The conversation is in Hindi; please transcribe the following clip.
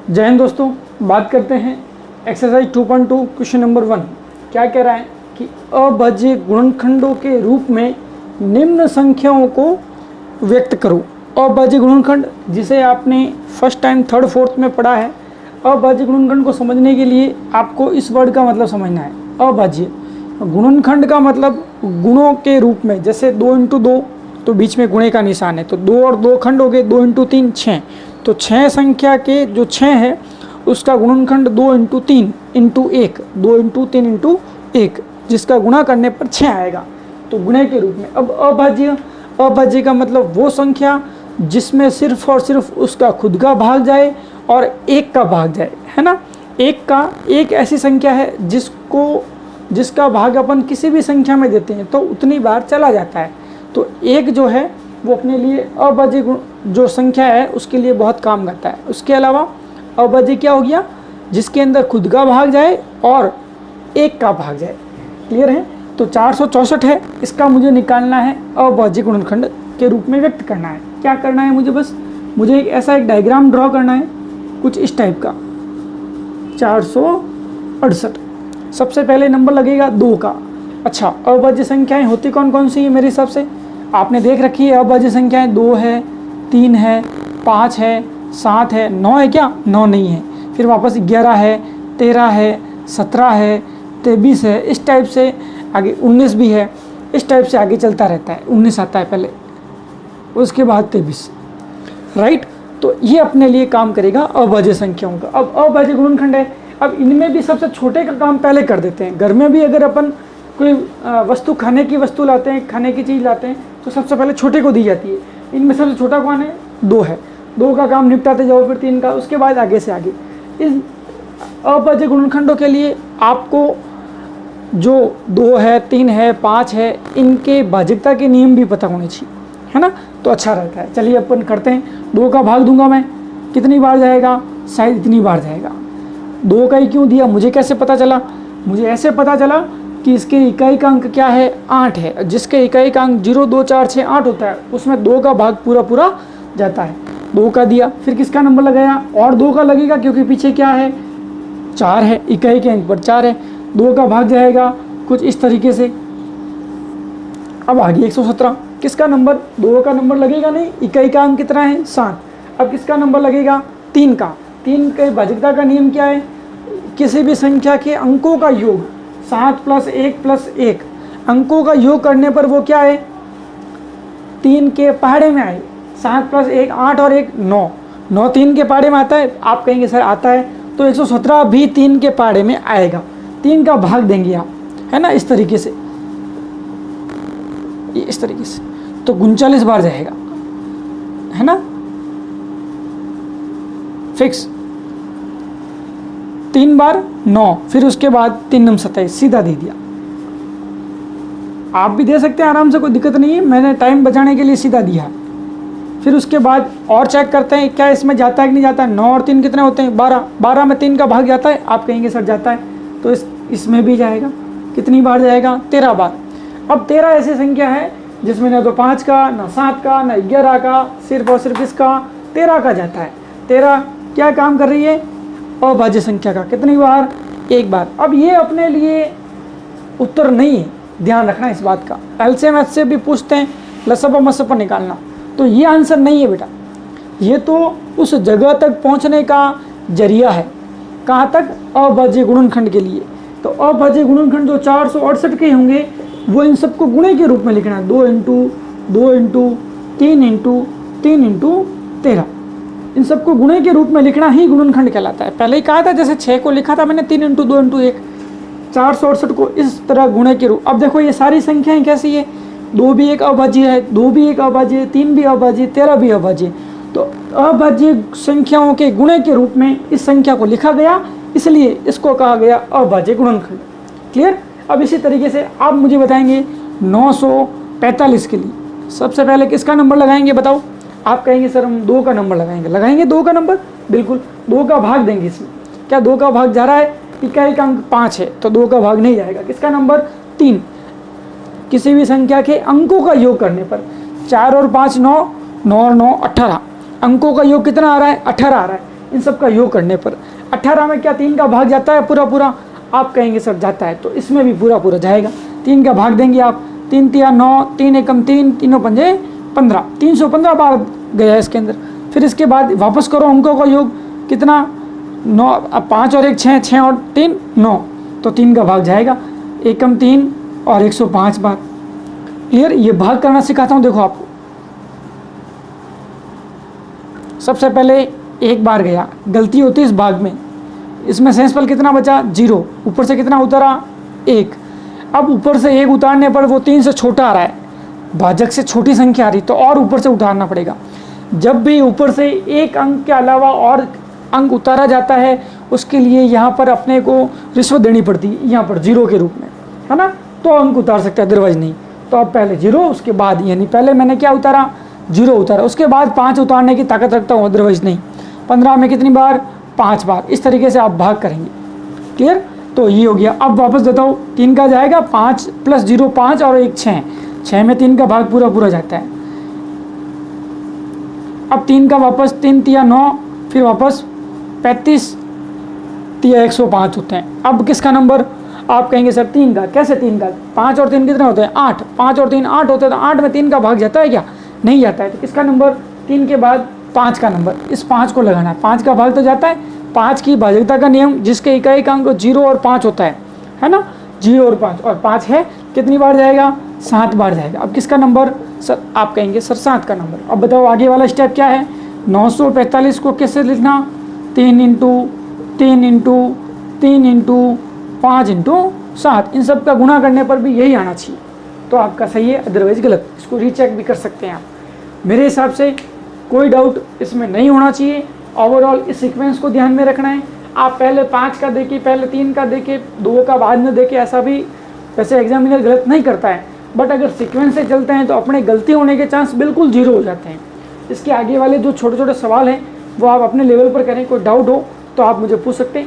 जय हिंद दोस्तों, बात करते हैं एक्सरसाइज 2.2 क्वेश्चन नंबर 1। क्या कह रहा है कि अभाज्य गुणनखंडों के रूप में निम्न संख्याओं को व्यक्त करो। अभाज्य गुणनखंड जिसे आपने फर्स्ट टाइम थर्ड फोर्थ में पढ़ा है, अभाज्य गुणनखंड को समझने के लिए आपको इस वर्ड का मतलब समझना है। अभाज्य गुणनखंड का मतलब गुणों के रूप में, जैसे 2 × 2 तो बीच में गुणे का निशान है, तो 2 और 2 खंड हो गए, 2 × 3 6, तो 6 संख्या के जो 6 है उसका गुणनखंड 2 × 3 × 1, 2 × 3 × 1, जिसका गुणा करने पर 6 आएगा, तो गुणे के रूप में। अब अभाज्य का मतलब वो संख्या जिसमें सिर्फ और सिर्फ उसका खुद का भाग जाए और 1 का भाग जाए, है ना। एक ऐसी संख्या है जिसका भाग अपन किसी भी संख्या में देते हैं तो उतनी बार चला जाता है, तो 1 जो है वो अपने लिए अभाज्य जो संख्या है उसके लिए बहुत काम करता है। उसके अलावा अभाज्य क्या हो गया, जिसके अंदर खुद का भाग जाए और 1 का भाग जाए। क्लियर है। तो 464 है, इसका मुझे निकालना है, अभाज्य गुणनखंड के रूप में व्यक्त करना है। क्या करना है मुझे ऐसा एक डायग्राम ड्रॉ करना है, कुछ इस टाइप का। 468 सबसे पहले नंबर लगेगा 2 का। अच्छा, अभाज्य संख्याएं होती कौन कौन सी है मेरे हिसाब से आपने देख रखी है। अभाज्य संख्याएं 2 है, 3 है, 5 है, 7 है, 9 है। क्या 9 नहीं है। फिर वापस 11 है, 13 है, 17 है, 23 है, इस टाइप से आगे 19 भी है, इस टाइप से आगे चलता रहता है। 19 आता है पहले, उसके बाद 23, राइट। तो ये अपने लिए काम करेगा अभाज्य संख्याओं का। अब अभाज्य गुणनखंड है, अब इनमें भी सबसे छोटे का काम पहले कर देते हैं। घर में भी अगर अपन कोई वस्तु, खाने की वस्तु लाते हैं, खाने की चीज़ लाते हैं, तो सबसे पहले छोटे को दी जाती है। इनमें सबसे छोटा कौन है, 2 है। 2 का काम निपटाते जाओ, फिर 3 का, उसके बाद आगे से आगे। इस अभाज्य गुणनखंडों के लिए आपको जो 2 है, 3 है, 5 है, इनके भाज्यता के नियम भी पता होने चाहिए, है ना, तो अच्छा रहता है। चलिए अपन करते हैं। 2 का भाग दूंगा मैं, कितनी बार जाएगा, शायद इतनी बार जाएगा। 2 का ही क्यों दिया, मुझे कैसे पता चला, मुझे ऐसे पता चला कि इसके इकाई का अंक क्या है, 8 है। जिसके इकाई का अंक 0, 2, 4, 6, 8 होता है, उसमें 2 का भाग पूरा जाता है। 2 का दिया, फिर किसका नंबर लगाया, और 2 का लगेगा, क्योंकि पीछे क्या है, 4 है, इकाई के अंक पर 4 है। 2 का भाग जाएगा कुछ इस तरीके से। अब आ गया 117, किसका नंबर, 2 का नंबर लगेगा नहीं, इकाई का अंक कितना है, 7। अब किसका नंबर लगेगा, 3 का। 3 के भाज्यता का नियम क्या है, किसी भी संख्या के अंकों का योग, 7 + 1 + 1, अंकों का योग करने पर वो क्या है, 3 के पहाड़े में आए। 7 + 1 8 और 1 9, 9 3 के पहाड़े में आता है। आप कहेंगे सर आता है, तो 117 भी 3 के पहाड़े में आएगा। 3 का भाग देंगे आप, है ना, इस तरीके से, इस तरीके से, तो 39 बार जाएगा, है ना, फिक्स। 3 बार 9, फिर उसके बाद 3 × 27, सीधा दे दिया। आप भी दे सकते हैं आराम से, कोई दिक्कत नहीं है, मैंने टाइम बचाने के लिए सीधा दिया। फिर उसके बाद और चेक करते हैं क्या इसमें जाता है कि नहीं जाता है। 9 और 3 कितने होते हैं, 12। 12 में 3 का भाग जाता है। आप कहेंगे सर जाता है, तो इसमें भी जाएगा। कितनी बार जाएगा, 13 बार। अब 13 ऐसी संख्या है जिसमें ना तो 5 का, ना 7 का, ना 11 का, सिर्फ और सिर्फ इसका 13 का जाता है। 13 क्या काम कर रही है, अभाज्य संख्या का। कितनी बार, 1 बार। अब ये अपने लिए उत्तर नहीं है, ध्यान रखना इस बात का। एलसीएम से भी पूछते हैं, लसपा मसपा निकालना, तो ये आंसर नहीं है बेटा। ये तो उस जगह तक पहुंचने का जरिया है। कहाँ तक, अभाज्य गुणनखंड के लिए। तो अभाज्य गुणनखंड जो 468 के होंगे, वो इन सबको गुणे के रूप में लिखना है। 2 × 2 × 3 × 3 × 13, इन सबको गुणे के रूप में लिखना ही गुणनखंड कहलाता है। पहले ही कहा था, जैसे 6 को लिखा था मैंने 3 × 2 × 1, 468 को इस तरह गुणे के रूप। अब देखो ये सारी संख्याएं कैसी है, 2 भी एक अभाज्य है, 2 भी एक अभाज्य है, 3 भी अभाज्य, 13 भी अभाज्य। तो अभाज्य संख्याओं के गुणे के रूप में इस संख्या को लिखा गया, इसलिए इसको कहा गया अभाज्य गुणनखंड। क्लियर। अब इसी तरीके से आप मुझे बताएंगे 945 के लिए सबसे पहले किसका नंबर लगाएंगे, बताओ। आप कहेंगे सर हम 2 का नंबर लगाएंगे 2 का नंबर, बिल्कुल 2 का भाग देंगे इसमें। क्या 2 का भाग जा रहा है, इकाई का अंक 5 है, तो 2 का भाग नहीं जाएगा। किसका नंबर, 3। किसी भी संख्या के अंकों का योग करने पर 4 और 5 9, 9 और 9 18, अंकों का योग कितना आ रहा है, 18 आ रहा है। इन सब का योग करने पर। 18 में क्या 3 का भाग जाता है पूरा पूरा? आप कहेंगे सर जाता है, तो इसमें भी पूरा पूरा जाएगा। 3 का भाग देंगे आप, 3 तिया 9, 3 एकम 3, तीनों पंजे 15, 315 बार गया इसके अंदर। फिर इसके बाद वापस करो अंकों का योग, कितना 9, 5 और 1 6, 6 और 3 9, तो 3 का भाग जाएगा, एकम 3 और 105 बार। क्लियर? ये भाग करना सिखाता हूँ, देखो आपको। सबसे पहले 1 बार गया, गलती होती है इस भाग में, इसमें शेषफल कितना बचा? 0, ऊपर से कितना उतरा? 1। अब ऊपर से 1 उतारने पर वो 3 से छोटा आ रहा है, भाजक से छोटी संख्या आ रही, तो और ऊपर से उतारना पड़ेगा। जब भी ऊपर से 1 अंक के अलावा और अंक उतारा जाता है, उसके लिए यहाँ पर अपने को रिश्वत देनी पड़ती है, यहाँ पर 0 के रूप में, है ना, तो अंक उतार सकते हैं, अदरवाइज नहीं। तो अब पहले 0, उसके बाद, यानी पहले मैंने क्या उतारा? 0 उतारा, उसके बाद 5 उतारने की ताकत रखता हूँ, अदरवाइज नहीं। 15 में कितनी बार? 5 बार। इस तरीके से आप भाग करेंगे। क्लियर? तो ये हो गया। अब वापस बताओ, 3 का जाएगा, 5 + 0 5 और 1 6, 6 में 3 का भाग पूरा पूरा जाता है। अब 3 का वापस 3 तिया 9, फिर वापस 35 तिया 105 होते हैं। अब किसका नंबर? आप कहेंगे सर 3 का। कैसे 3 का? 5 और 3 कितने होते हैं? 8। 5 और 3 8 होते हैं, तो 8 में 3 का भाग जाता है क्या? नहीं जाता है। तो किसका नंबर? 3 के बाद 5 का नंबर, इस 5 को लगाना है। 5 का भाग तो जाता है, 5 की भाजकता का नियम, जिसके इकाई का अंक 0 और 5 होता है ना, 0 और 5, और 5 है, कितनी बार जाएगा? 7 बार जाएगा। अब किसका नंबर? सर आप कहेंगे सर 7 का नंबर। अब बताओ आगे वाला स्टेप क्या है? 945 को कैसे लिखना? 3 × 3 × 3 × 5 × 7, इन सब का गुणा करने पर भी यही आना चाहिए, तो आपका सही है, अदरवाइज गलत। इसको रीचेक भी कर सकते हैं आप। मेरे हिसाब से कोई डाउट इसमें नहीं होना चाहिए। ओवरऑल इस सीक्वेंस को ध्यान में रखना है। आप पहले 5 का देखिए, पहले 3 का देखिए, 2 का बाद में देखिए, ऐसा भी वैसे एग्जामिनर गलत नहीं करता है, बट अगर सीक्वेंस से चलते हैं तो अपने गलती होने के चांस बिल्कुल 0 हो जाते हैं। इसके आगे वाले जो छोटे छोटे सवाल हैं वो आप अपने लेवल पर करें। कोई डाउट हो तो आप मुझे पूछ सकते हैं।